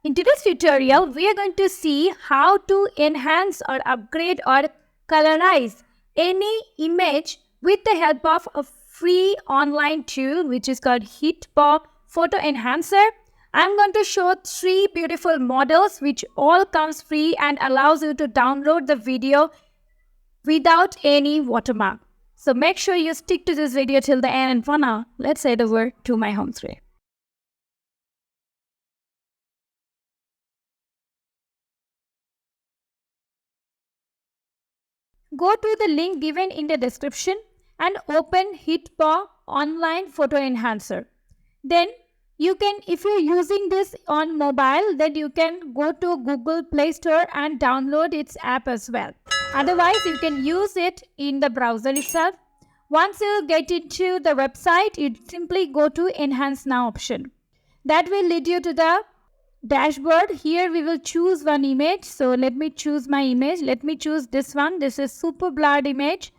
In today's tutorial, we are going to see how to enhance or upgrade or colorize any image with the help of a free online tool which is called VAGPE Photo Enhancer. I'm going to show 3 beautiful models which all comes free and allows you to download the video without any watermark. So make sure you stick to this video till the end, and for now, let's head over to my home screen. Go to the link given in the description and open VAGPE Online Photo Enhancer. Then you can, if you're using this on mobile, then you can go to Google Play Store and download its app as well. Otherwise, you can use it in the browser itself. Once you get into the website, you simply go to Enhance Now option. That will lead you to the dashboard. Here we will choose one image. So let me choose my image. Let me choose this one. This is super blurred image.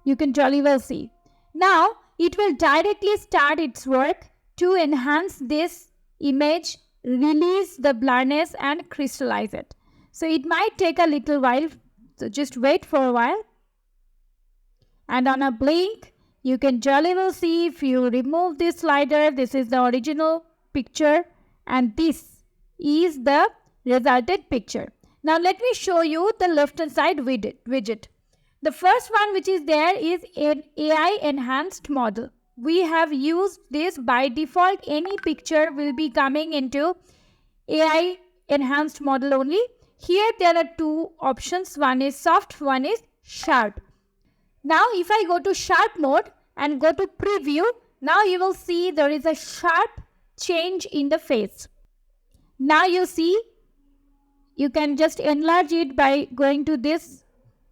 You can jolly well see. Now it will directly start its work to enhance this image, release the blurriness and crystallize it. So it might take a little while. So just wait for a while. And on a blink, you can jolly well see if you remove this slider, this is the original picture and this is the resulted picture. Now let me show you the left hand side widget. The first one which is there is an AI enhanced model. We have used this by default. Any picture will be coming into AI enhanced model only. Here there are 2 options. One is soft, one is sharp. Now if I go to sharp mode and go to preview, now you will see there is a sharp change in the face. Now you see, you can just enlarge it by going to this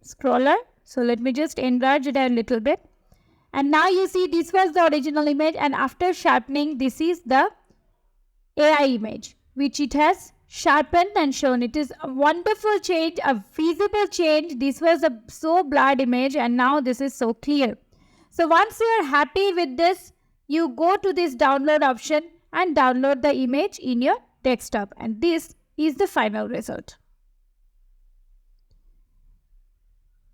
scroller. So let me just enlarge it a little bit. And now you see this was the original image, and after sharpening, this is the AI image which it has sharpened and shown. It is a wonderful change, a visible change. This was a so blurred image and now this is so clear. So once you are happy with this, you go to this download option and download the image in your desktop, and this is the final result.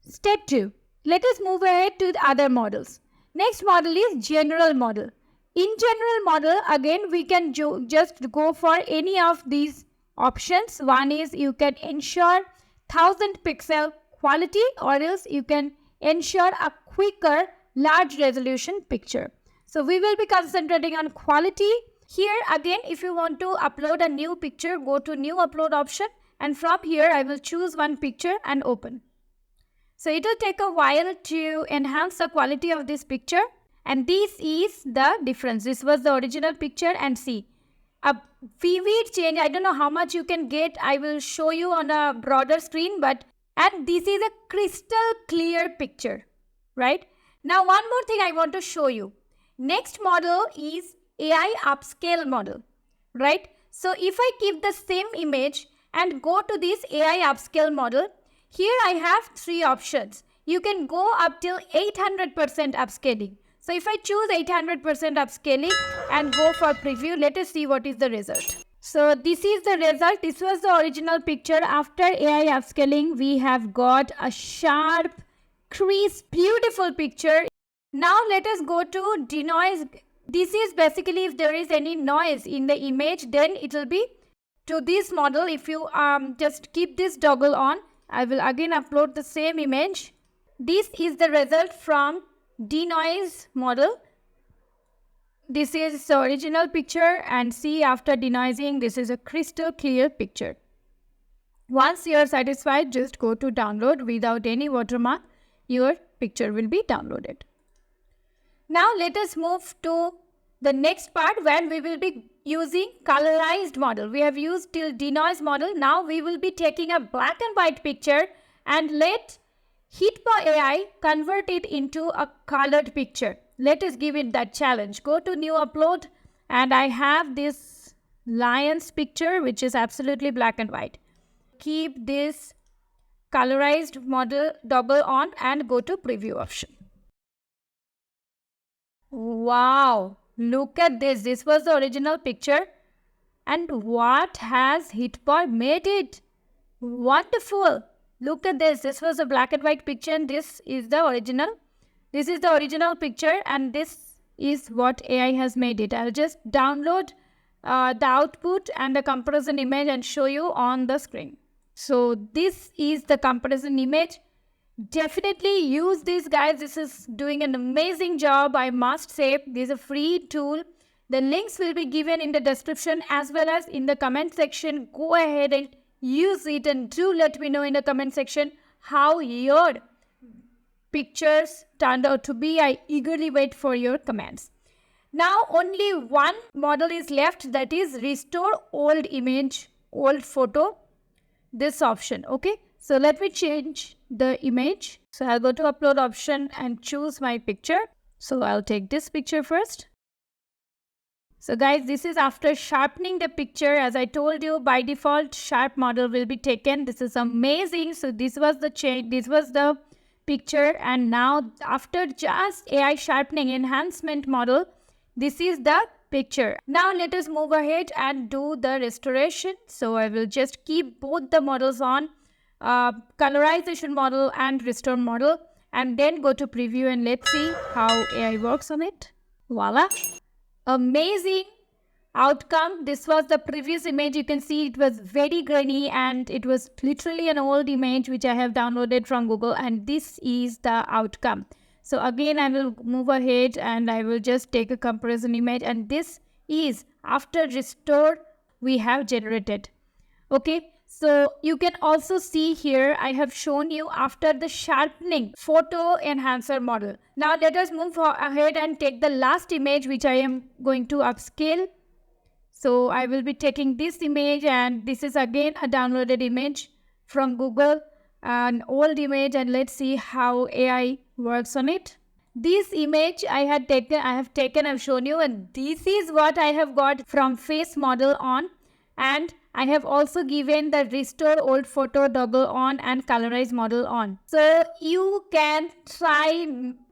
Step 2. Let us move ahead to the other models. Next model is general model. In general model, again we can just go for any of these options. One is you can ensure 1000 pixel quality, or else you can ensure a quicker large resolution picture. So we will be concentrating on quality. Here again, if you want to upload a new picture, go to new upload option, and from here I will choose one picture and open. So it will take a while to enhance the quality of this picture, and this is the difference. This was the original picture, and see a vivid change. I don't know how much you can get. I will show you on a broader screen, and this is a crystal clear picture, right? Now one more thing I want to show you. Next model is AI upscale model, right? So if I keep the same image and go to this AI upscale model, here I have 3 options. You can go up till 800% upscaling. So if I choose 800% upscaling and go for preview, let us see what is the result. So this is the result. This was the original picture. After AI upscaling, we have got a sharp, crisp, beautiful picture. Now let us go to denoise. This is basically if there is any noise in the image, then it will be to this model. If you just keep this toggle on, I will again upload the same image. This is the result from denoise model. This is the original picture, and see after denoising, this is a crystal clear picture. Once you are satisfied, just go to download without any watermark. Your picture will be downloaded. Now let us move to the next part where we will be using colorized model. We have used till denoise model. Now we will be taking a black and white picture and let VAGPE AI convert it into a colored picture. Let us give it that challenge. Go to new upload, and I have this lion's picture which is absolutely black and white. Keep this colorized model double on and go to preview option. Wow, look at this. This was the original picture. And what has HitBoy made it? Wonderful. Look at this. This was a black and white picture and this is the original. This is the original picture and this is what AI has made it. I'll just download the output and the comparison image and show you on the screen. So this is the comparison image. Definitely use this, guys. This is doing an amazing job, I must say. This is a free tool. The links will be given in the description as well as in the comment section. Go ahead and use it and do let me know in the comment section how your pictures turned out to be. I eagerly wait for your comments. Now only one model is left, that is restore old image, old photo, this option. Okay, so let me change the image. So I'll go to upload option and choose my picture. So I'll take this picture first. So guys, this is after sharpening the picture. As I told you, by default sharp model will be taken. This is amazing. So this was the change, this was the picture, and now after just AI sharpening enhancement model, this is the picture. Now let us move ahead and do the restoration. So I will just keep both the models on, colorization model and restore model, and then go to preview and let's see how AI works on it. Voila. Amazing outcome. This was the previous image. You can see it was very grainy and it was literally an old image which I have downloaded from Google, and this is the outcome. So again, I will move ahead and I will just take a comparison image, and this is after restore we have generated. Okay, so you can also see here I have shown you after the sharpening photo enhancer model. Now let us move ahead and take the last image which I am going to upscale. So I will be taking this image, and this is again a downloaded image from Google, an old image, and let's see how AI works on it. This image I have shown you, and this is what I have got from face model on, and I have also given the restore old photo toggle on and colorize model on. So you can try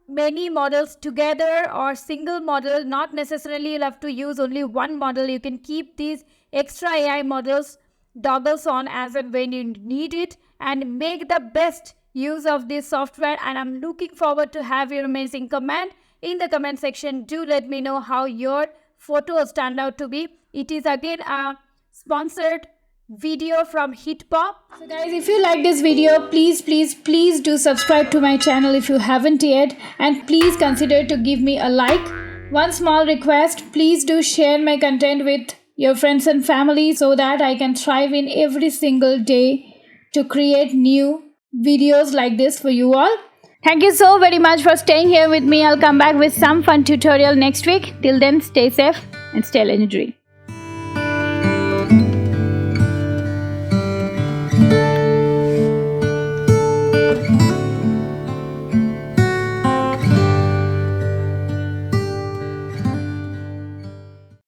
many models together or single model. Not necessarily you'll have to use only one model. You can keep these extra AI models toggles on as and when you need it, and make the best use of this software. And I'm looking forward to have your amazing comment in the comment section. Do let me know how your photos turned out to be. It is again a sponsored video from HitBoy. So guys, if you like this video, please do subscribe to my channel if you haven't yet, and please consider to give me a like. One small request, please do share my content with your friends and family so that I can thrive in every single day to create new videos like this for you all. Thank you so very much for staying here with me. I'll come back with some fun tutorial next week. Till then, stay safe and stay legendary.